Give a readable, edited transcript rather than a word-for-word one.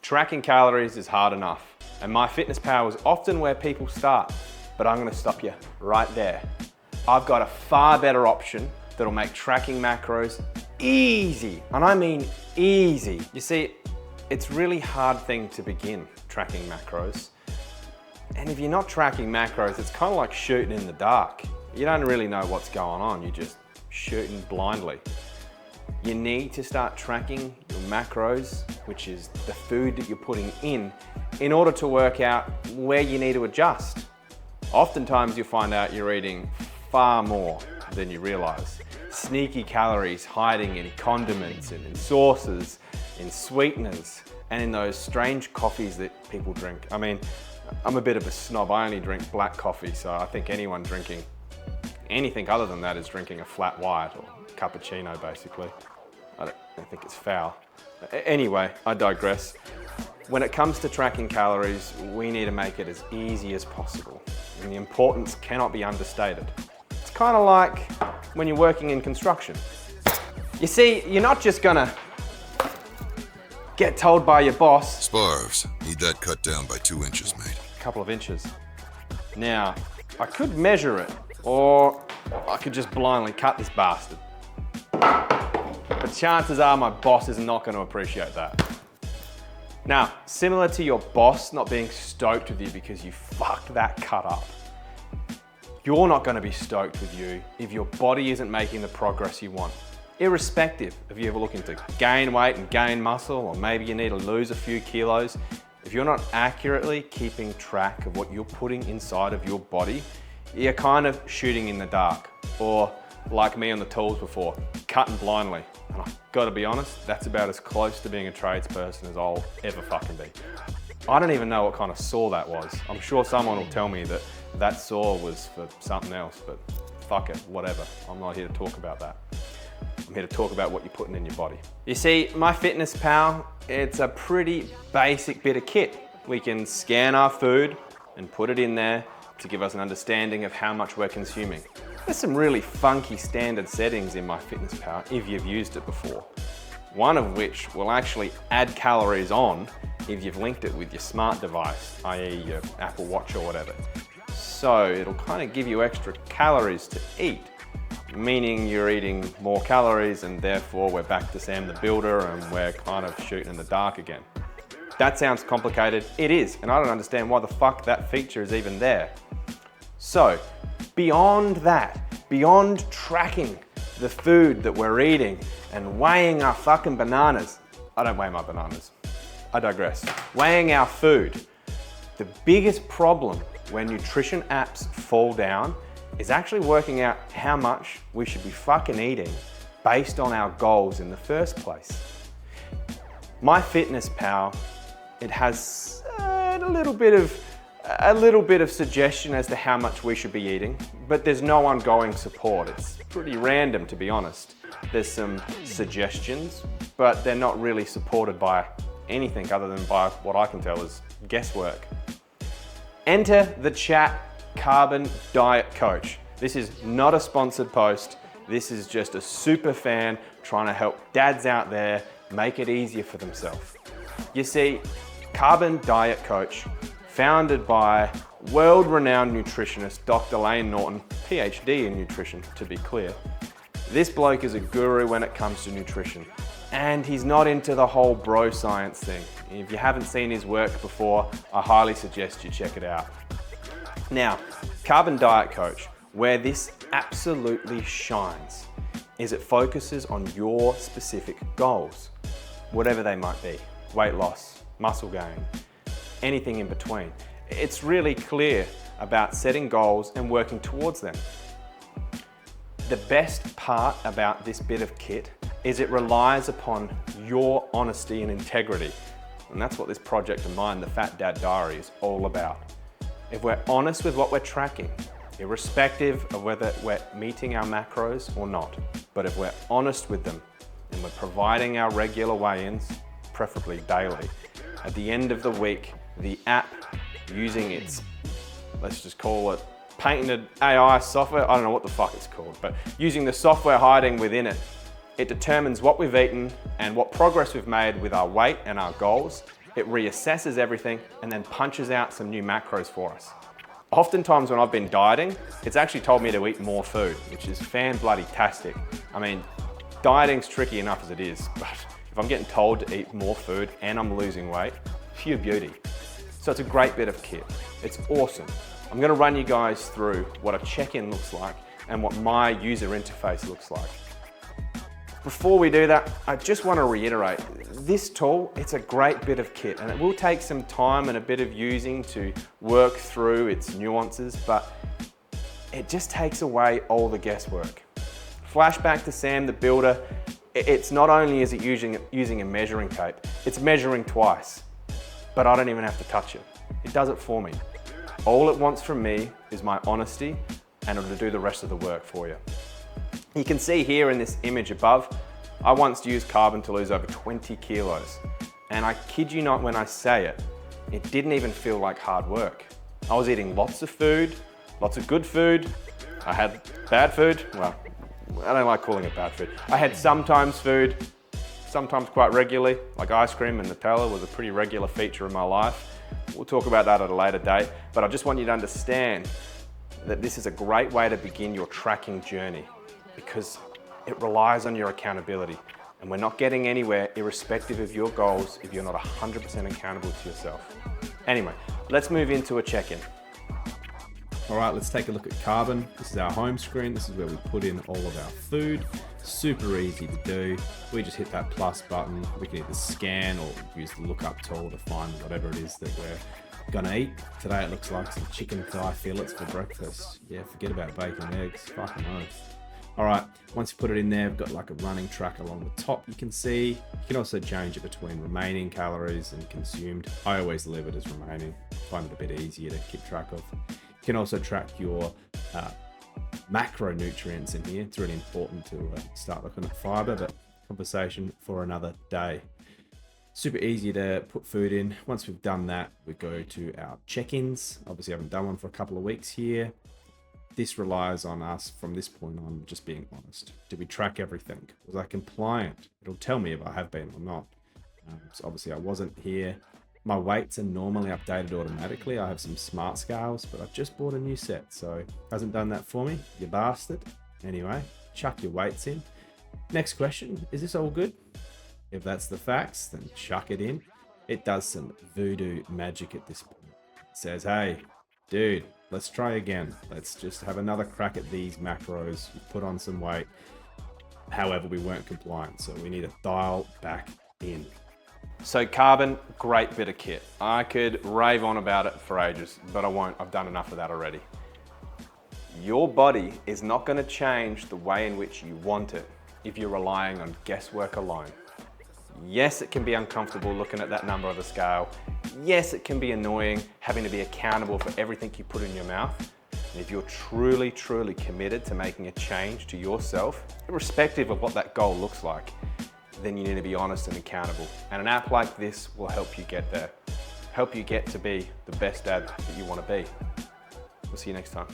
Tracking calories is hard enough, and MyFitnessPal is often where people start, but I'm gonna stop you right there. I've got a far better option that'll make tracking macros easy, and I mean easy. You see, it's a really hard thing to begin tracking macros. And if you're not tracking macros, it's kind of like shooting in the dark. You don't really know what's going on, you're just shooting blindly. You need to start tracking your macros, which is the food that you're putting in order to work out where you need to adjust. Oftentimes you'll find out you're eating far more than you realize. Sneaky calories hiding in condiments and in sauces, in sweeteners, and in those strange coffees that people drink. I mean, I'm a bit of a snob. I only drink black coffee, so I think anyone drinking anything other than that is drinking a flat white or cappuccino, basically. I don't think it's foul. Anyway, I digress. When it comes to tracking calories, we need to make it as easy as possible, and the importance cannot be understated. It's kind of like when you're working in construction. You see, you're not just gonna get told by your boss, Sparves, need that cut down by 2 inches, mate. a couple of inches. Now, I could measure it, or I could just blindly cut this bastard. But chances are my boss is not going to appreciate that. Now, similar to your boss not being stoked with you because you fucked that cut up, you're not going to be stoked with you if your body isn't making the progress you want. Irrespective if you ever looking to gain weight and gain muscle, or maybe you need to lose a few kilos, if you're not accurately keeping track of what you're putting inside of your body, you're kind of shooting in the dark, or like me on the tools before, cutting blindly. And I've got to be honest, that's about as close to being a tradesperson as I'll ever fucking be. I don't even know what kind of saw that was. I'm sure someone will tell me that that saw was for something else, but fuck it, whatever. I'm not here to talk about that. I'm here to talk about what you're putting in your body. You see, MyFitnessPal, it's a pretty basic bit of kit. We can scan our food and put it in there to give us an understanding of how much we're consuming. There's some really funky standard settings in MyFitnessPal if you've used it before. One of which will actually add calories on if you've linked it with your smart device, i.e. your Apple Watch or whatever. So it'll kind of give you extra calories to eat, meaning you're eating more calories, and therefore we're back to Sam the Builder and we're kind of shooting in the dark again. That sounds complicated. It is, and I don't understand why the fuck that feature is even there. So, beyond that, beyond tracking the food that we're eating and weighing our fucking bananas, I don't weigh my bananas, I digress. Weighing our food, the biggest problem when nutrition apps fall down is actually working out how much we should be fucking eating based on our goals in the first place. MyFitnessPal, it has a little bit of suggestion as to how much we should be eating, but there's no ongoing support. It's pretty random, to be honest. There's some suggestions, but they're not really supported by anything other than by what I can tell is guesswork. Enter the chat Carbon Diet Coach. This is not a sponsored post. This is just a super fan trying to help dads out there make it easier for themselves. You see, Carbon Diet Coach, founded by world-renowned nutritionist Dr. Lane Norton, PhD in nutrition to be clear. This bloke is a guru when it comes to nutrition, and he's not into the whole bro science thing. If you haven't seen his work before, I highly suggest you check it out. Now, Carbon Diet Coach, where this absolutely shines, is it focuses on your specific goals, whatever they might be. Weight loss, muscle gain, anything in between. It's really clear about setting goals and working towards them. The best part about this bit of kit is it relies upon your honesty and integrity. And that's what this project of mine, the Fat Dad Diary, is all about. If we're honest with what we're tracking, irrespective of whether we're meeting our macros or not, but if we're honest with them and we're providing our regular weigh-ins, preferably daily, at the end of the week, the app using its, let's just call it patented AI software, I don't know what the fuck it's called, but using the software hiding within it, it determines what we've eaten and what progress we've made with our weight and our goals, it reassesses everything and then punches out some new macros for us. Oftentimes when I've been dieting, it's actually told me to eat more food, which is fan-bloody-tastic. I mean, dieting's tricky enough as it is, but if I'm getting told to eat more food and I'm losing weight, pure beauty. So it's a great bit of kit. It's awesome. I'm gonna run you guys through what a check-in looks like and what my user interface looks like. Before we do that, I just want to reiterate, this tool, it's a great bit of kit and it will take some time and a bit of using to work through its nuances, but it just takes away all the guesswork. Flashback to Sam the Builder, it's not only is it using a measuring tape, it's measuring twice, but I don't even have to touch it. It does it for me. All it wants from me is my honesty and it'll do the rest of the work for you. You can see here in this image above, I once used Carbon to lose over 20 kilos. And I kid you not when I say it, it didn't even feel like hard work. I was eating lots of food, lots of good food. I had bad food, well, I don't like calling it bad food. I had sometimes food, sometimes quite regularly, like ice cream and Nutella was a pretty regular feature of my life. We'll talk about that at a later date, but I just want you to understand that this is a great way to begin your tracking journey, because it relies on your accountability. And we're not getting anywhere irrespective of your goals if you're not 100% accountable to yourself. Anyway, let's move into a check-in. All right, let's take a look at Carbon. This is our home screen. This is where we put in all of our food. Super easy to do. We just hit that plus button. We can either scan or use the lookup tool to find whatever it is that we're gonna eat. Today it looks like some chicken thigh fillets for breakfast. Yeah, forget about bacon and eggs, fucking oath. All right, once you put it in there, we've got like a running track along the top you can see. You can also change it between remaining calories and consumed. I always leave it as remaining. Find it a bit easier to keep track of. You can also track your macronutrients in here. It's really important to start looking at fiber, but conversation for another day. Super easy to put food in. Once we've done that, we go to our check-ins. Obviously, I haven't done one for a couple of weeks here. This relies on us from this point on just being honest. Did we track everything? Was I compliant? It'll tell me if I have been or not. So obviously I wasn't here. My weights are normally updated automatically. I have some smart scales, but I've just bought a new set, so hasn't done that for me, you bastard. Anyway, chuck your weights in. Next question, is this all good? If that's the facts, then chuck it in. It does some voodoo magic at this point. It says, hey, dude, let's try again. Let's just have another crack at these macros. You put on some weight. However, we weren't compliant, so we need to dial back in. So Carbon, great bit of kit. I could rave on about it for ages, but I won't. I've done enough of that already. Your body is not going to change the way in which you want it if you're relying on guesswork alone. Yes, it can be uncomfortable looking at that number of the scale. Yes, it can be annoying having to be accountable for everything you put in your mouth. And if you're truly, truly committed to making a change to yourself, irrespective of what that goal looks like, then you need to be honest and accountable. And an app like this will help you get there. Help you get to be the best dad that you want to be. We'll see you next time.